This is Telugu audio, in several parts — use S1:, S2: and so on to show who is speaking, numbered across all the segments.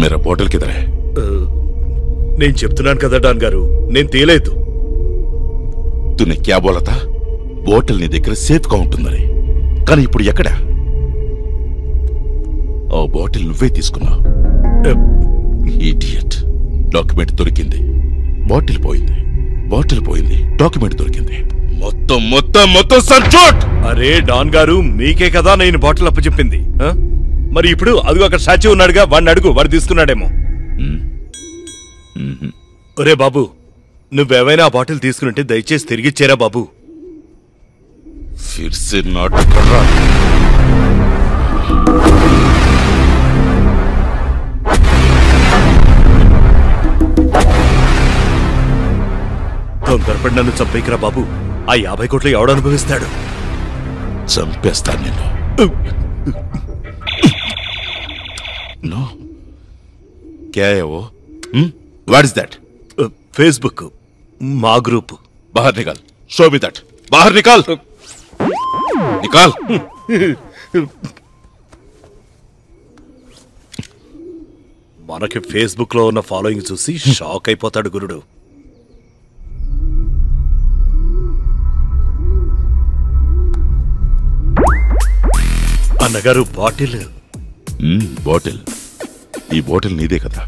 S1: मेरा బాటిల్ కిదరే?
S2: నేను చెప్తున్నాను కదా డాన్ గారు, నేను తేలేదు.
S1: తూనే క్యా బోలా థా? బాటిల్ నీ దగ్గర సేఫ్ గా ఉంటుందని. కానీ ఇప్పుడు ఎక్కడ? ఆ బాటిల్ నువ్వే తీసుకున్నావు. ఇడియట్. డాక్యుమెంట్ దొరికింది, బాటిల్ పోయింది. బాటిల్ పోయింది, డాక్యుమెంట్ దొరికింది. మొత్తం మొత్తం మొత్తం సంచోట్.
S2: అరే డాన్ గారు, మీకే కదా నేను బాటిల్ అప్పచెప్పింది. మరి ఇప్పుడు అదిగో అక్కడ సాచి ఉన్నాడుగా, వాడిని అడుగు, వాడు తీసుకున్నాడేమో. ఒరే బాబు, నువ్వేమైనా ఆ బాటిల్ తీసుకున్నట్టే దయచేసి తిరిగిచ్చేరా బాబు.
S1: ఫిర్ సే నాటక్ కర్ రహా.
S2: తొందరపడి నన్ను చంపేకిరా బాబు. ఆ 50 కోట్లు ఎవడు అనుభవిస్తాడు?
S1: చంపేస్తాను నిన్ను. No. क्या है वो? What is that?
S2: ఫేస్బుక్, మా గ్రూప్.
S1: बाहर निकाल. Show me that. बाहर निकाल. निकाल.
S2: మనకి ఫేస్బుక్ లో ఉన్న ఫాలోయింగ్ చూసి షాక్ అయిపోతాడు గురుడు. అన్నగారు బాటిల్.
S1: బాటిల్. ఈ బాటిల్ నీదే కదా?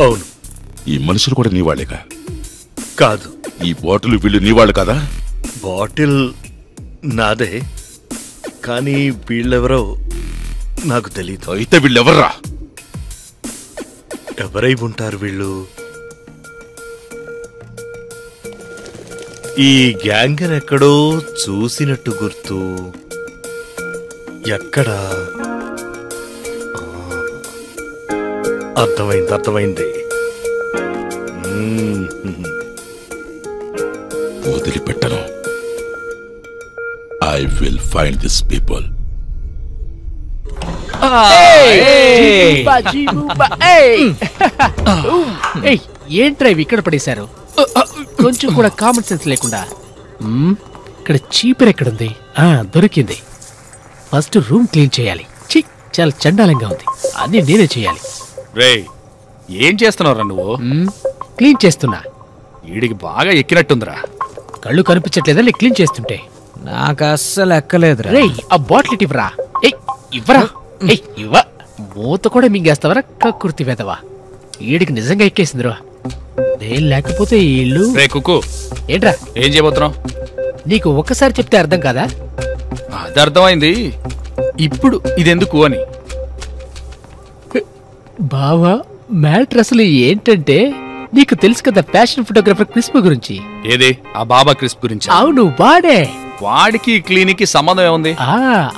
S2: అవును.
S1: ఈ మనుషులు కూడా నీ వాళ్ళేగా?
S2: కాదు.
S1: ఈ బాటిల్ వీళ్ళు నీ వాళ్ళు కదా?
S2: బాటిల్ నాదే, కానీ వీళ్ళెవరో నాకు తెలీదు.
S1: అయితే వీళ్ళెవర్రా?
S2: ఎవరై ఉంటారు వీళ్ళు? ఈ గ్యాంగ్ ఎక్కడో చూసినట్టు గుర్తు. ఎక్కడా? అర్థమైంది, అర్థమైంది.
S1: వదిలిపెట్టను. I will find this people.
S3: ఏంట్రా ఇవి ఇక్కడ పడేశారు? కొంచెం కూడా కామన్ సెన్స్ లేకుండా. ఇక్కడ చీపర్ ఎక్కడుంది? దొరికింది. ఫస్ట్ రూమ్ క్లీన్ చేయాలి. చాలా చండాలంగా ఉంది, అన్నీ నేనే చేయాలి.
S4: రేయ్, ఏం చేస్తున్నావురా నువ్వు?
S3: క్లీన్ చేస్తున్నా.
S4: వీడికి బాగా ఎక్కినట్టుందిరా.
S3: కళ్ళు కనిపించట్లేదా నీ క్లీన్ చేస్తుంటే?
S5: నాకు అస్సలు ఎక్కలేదురా.
S3: రేయ్, ఆ బాటిల్ ఇవ్వరా. ఇవ్వరా. ఇవ్వ. మూత కూడా మింగేస్తావరా కక్కుర్తి వెదవా. వీడికి నిజంగా ఎక్కేసిందిరా. నేను లేకపోతే ఈ ఇల్లు.
S4: రే కుక్కు,
S3: ఏంట్రా
S4: ఏం చేయబోతున్నావు?
S3: నీకు ఒక్కసారి చెప్తే అర్థం కాదా?
S4: అది అర్థమైంది. ఇప్పుడు ఇదెందుకు అని.
S3: బావా, మ్యాటర్ అసలు ఏంటంటే, నీకు తెలుసు కదా ఫ్యాషన్ ఫోటోగ్రాఫర్ క్రిస్ప్ గురించి.
S4: ఏది? ఆ బాబా క్రిస్ప్ గురించి?
S3: అవును, వాడే.
S4: వాడికి క్లినిక్ కి సంబంధం ఏముంది?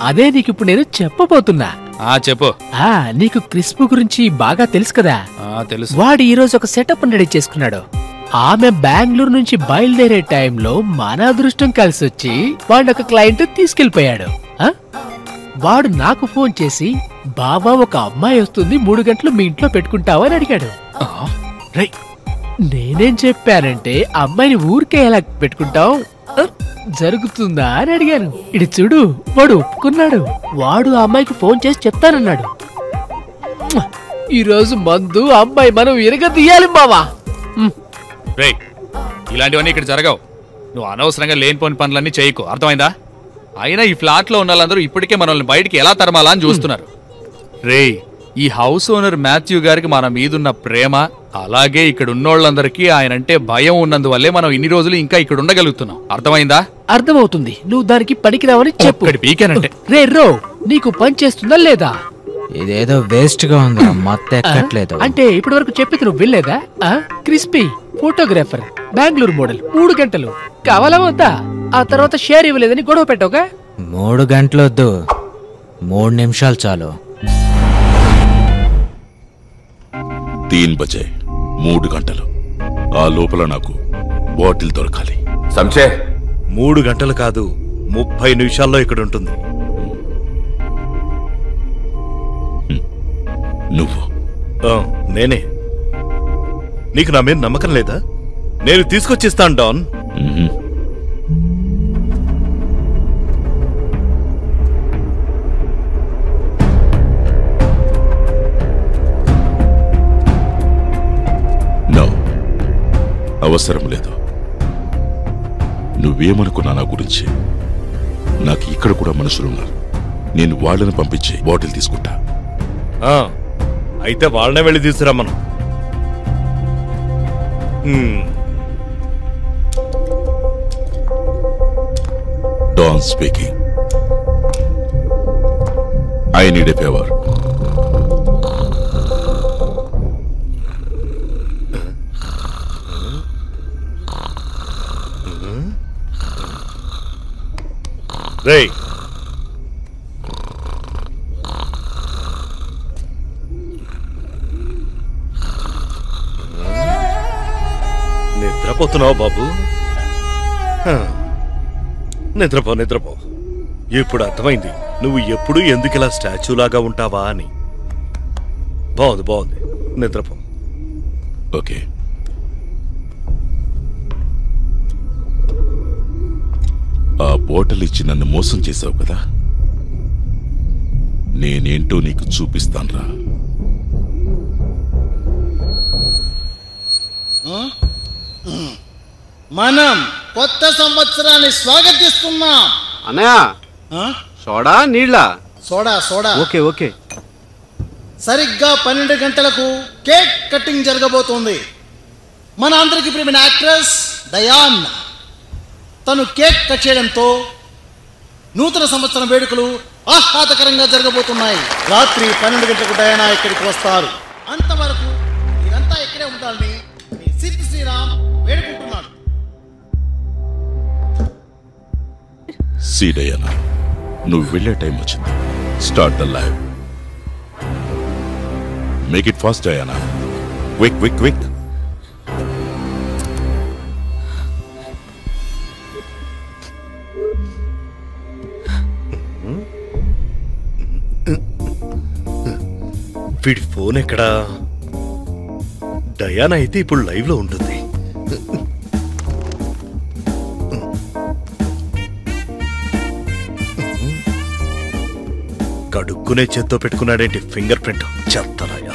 S3: అదే నీకు ఇప్పుడు నేను చెప్పబోతున్నా.
S4: చెప్పు.
S3: నీకు క్రిస్ప్ గురించి బాగా తెలుసు కదా?
S4: తెలుసు.
S3: వాడు ఈ రోజు ఒక సెటప్ రెడీ చేసుకున్నాడు. ఆమె బెంగళూరు నుంచి బయలుదేరే టైంలో మన అదృష్టం కలిసి వచ్చి వాడు ఒక క్లయింట్ తీసుకెళ్లిపోయాడు. వాడు నాకు ఫోన్ చేసి, బాబా ఒక అమ్మాయి వస్తుంది, 3 గంటలు మీ ఇంట్లో పెట్టుకుంటావా అని అడిగాడు. నేనేం చెప్పానంటే, అమ్మాయిని ఊరికే ఎలా పెట్టుకుంటావు, జరుగుతుందా అని అడిగాను. ఇది చూడు, వాడు ఒప్పుకున్నాడు. వాడు ఆ అమ్మాయికి ఫోన్ చేసి చెప్తానన్నాడు. ఈ రోజు మందు అమ్మాయి మనం ఇరగదీయాలి బావా.
S4: రేయ్, ఇలాంటివన్నీ ఇక్కడ జరగవు. నువ్వు అనవసరంగా లేనిపోని పనులన్నీ చేయకు, అర్థమైందా? అయినా ఈ ఫ్లాట్ లో ఉన్న వాళ్ళందరూ ఇప్పటికే మనల్ని బయటికి ఎలా తరమాలా అని చూస్తున్నారు. రేయ్, ఈ హౌస్ ఓనర్ మాథ్యూ గారికి మన మీదున్న ప్రేమ, అలాగే ఇక్కడ ఉన్నోళ్ళందరికీ ఆయనంటే భయం ఉన్నందువల్లే మనం ఇన్ని రోజులు ఇంకా ఇక్కడ ఉండగలుగుతున్నాం. అర్థమైందా?
S3: అర్థమవుతుంది. నువ్వు దానికి పనికిరావని చెప్పు.
S4: పీకేనంటే
S3: రే రో, నీకు పని చేస్తుందా లేదా?
S5: ఇదేదో వేస్ట్ గా ఉంది, మొత్తం ఎక్కట్లేదు.
S3: అంటే ఇప్పటి వరకు చెప్పేది నువ్వు వెళ్ళలేదా? క్రిస్పీ ఫోటోగ్రాఫర్, బెంగళూరు మోడల్, 3 గంటలు కావాలా వద్దా? ఆ తర్వాత షేర్ ఇవ్వలేదని గొడవ పెట్టవుగా?
S5: 3 గంటలు వద్దు, 3 నిమిషాలు చాలు.
S1: 3 బజే, 3 గంటలు. ఆ లోపల నాకు బాటిల్ దొరకాలి.
S2: సంచే 3 గంటలు కాదు, 30 నిమిషాల్లో ఇక్కడ ఉంటుంది.
S1: నువ్వు?
S2: నేనే. నీకు నా మీద నమ్మకం లేదా? నేను తీసుకొచ్చిస్తాను డాన్.
S1: అవసరం లేదు. నువ్వేమనుకున్నా నా గురించి, నాకు ఇక్కడ కూడా మనుషులున్నారు. నేను వాళ్ళని పంపించి బాటిల్ తీసుకుంటా.
S2: అయితే వాళ్ళనే వెళ్ళి తీసుకురమ్మను.
S1: Don speaking. I need a favor.
S2: రేయ్, నిద్రపోతున్నావు బాబు? నిద్రపో నిద్రపో. ఇప్పుడు అర్థమైంది నువ్వు ఎప్పుడు ఎందుకు ఇలా స్టాచ్యూ లాగా ఉంటావా అని. బాగుంది బాగుంది, నిద్రపో.
S1: ఓకే. ఆ బాటిల్ ఇచ్చి నన్ను మోసం చేశావు కదా, నేనేంటో నీకు చూపిస్తాన్రా.
S6: మనం కొత్త సంవత్సరాన్ని స్వాగతిస్తున్నాం.
S7: అన్నయ్య, సోడా నీళ్ళ?
S6: Soda soda.
S7: Okay okay.
S6: సరిగ్గా 12 గంటలకు కేక్ కటింగ్ జరగబోతోంది. మన అందరికి ప్రియమైన యాక్ట్రెస్ డయాన్ తను కేక్ కట్ చేయడంతో నూతన సంవత్సరం వేడుకలు ఆహ్లాదకరంగా జరగబోతున్నాయి. రాత్రి 12 గంటలకు డయానా ఇక్కడికి వస్తారు. అంతవరకు మీరంతా ఇక్కడే ఉండాలని మీ సిద్ధి శ్రీరామ్ వేడుకుంటున్నాడు.
S1: సీ డయానా, నువ్వు వెళ్ళే టైం వచ్చింది. Start the live. Make it fast Diana. Quick quick quick.
S2: వీడి ఫోన్ ఎక్కడా? డయానా అయితే ఇప్పుడు లైవ్ లో ఉంటుంది. కడుక్కునే చేత్తో పెట్టుకున్నాడేంటి ఫింగర్ ప్రింట్? చెత్తరాయా.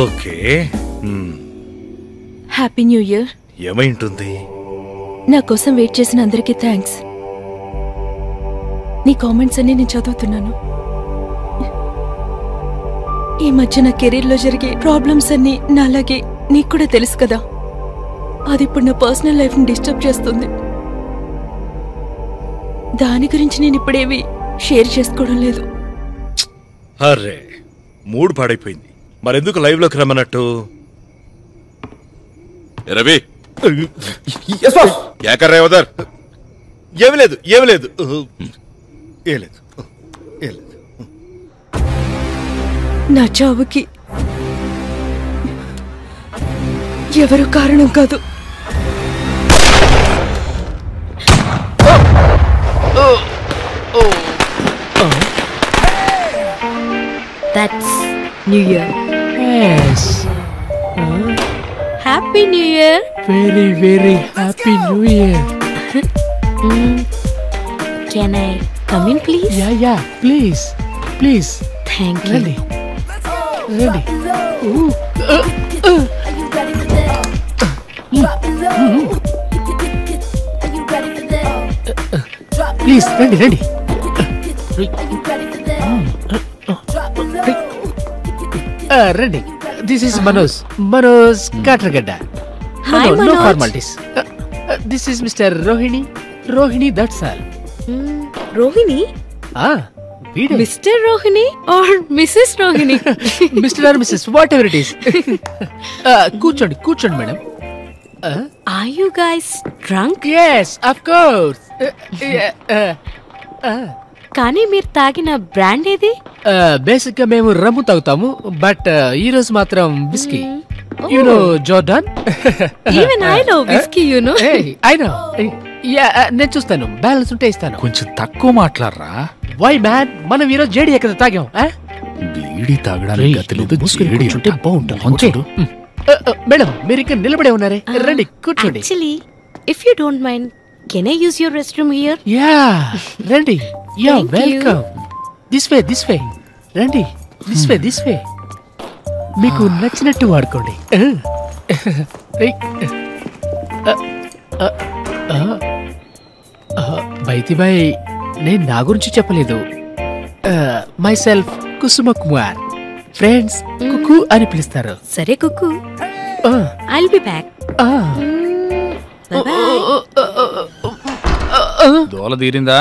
S2: ఓకే.
S8: Happy new year.
S2: ఏమైంటుంది?
S8: నా కోసం వెయిట్ చేసిన అందరికీ థ్యాంక్స్. నీ కామెంట్స్ అన్ని నేను చదువుతున్నాను. ఈ మధ్య నా కెరీర్లో జరిగే ప్రాబ్లమ్స్ అన్ని నాలాగే నీకు కూడా తెలుసు కదా. అది ఇప్పుడు నా పర్సనల్ లైఫ్ని డిస్టర్బ్ చేస్తుంది. దాని గురించి నేను ఇప్పుడేవి షేర్ చేసుకోవడం లేదు.
S2: అరే, మూడ్ పాడైపోయింది. మరెందుకు లైవ్ లోకి రమ్మన్నట్టు?
S1: రవి, క్యా కర్ రహే ఉధర్?
S2: ఏమి లేదు ఏమి లేదు ఏం లేదు ఏం లేదు.
S8: నా చావుకి ఎవరు కారణం కాదు.
S9: That's New Year.
S3: Yes.
S9: Happy New Year.
S3: Very, very happy New Year.
S9: Can I come in, please?
S3: Yeah, please, please.
S9: Thank you.
S3: Ready. Ooh. Please, ready. Ready. This is Manoj Katragada.
S9: Hi,
S3: No
S9: Manoj.
S3: formalities. This is Mr. Rohini, that's all.
S9: Rohini?
S3: Video.
S9: Mr. Rohini or Mrs. Rohini?
S3: Mr. or Mrs. whatever it is. కూర్చోండి madam.
S9: Are you guys drunk?
S3: Yes, of course.
S9: కానీ మీరు తాగిన బ్రాండ్ ఏది?
S3: బేసిక్ గా మేము రమ్ము తాగుతాము, బట్ ఈ రోజు మాత్రం whisky. You know Jordan?
S9: Even I know whiskey, you know.
S3: I know. నేను చూస్తాను, బ్యాలెన్స్ ఉంటే ఇస్తాను.
S4: కొంచెం తక్కువ మాట్లాడరా.
S3: వై మ్యాన్, మనం ఈరోజు జేడి ఎక్కడ తాగాం.
S4: బీడి తాగడానికి గతి లేదు, జేడి
S3: కూర్చుంటే బాగుంటుంది. మేడం, మీరు ఇంకా నిలబడే ఉన్నారే, రండి కూర్చోండి.
S9: Actually, if you don't mind, can I use your restroom here?
S3: Yeah రండి. Yeah
S9: Thank you.
S3: Welcome. This way రండి. దిస్ వే మీకు నచ్చినట్టు వాడుకోండి. బైతిబాయ్ నేను నా గురించి చెప్పలేదు. Myself Kusuma Kumar, friends Kuku అని పిలుస్తారు.
S9: సరే కుక్కు, ఐల్ బి బ్యాక్.
S4: దోల తీరిందా?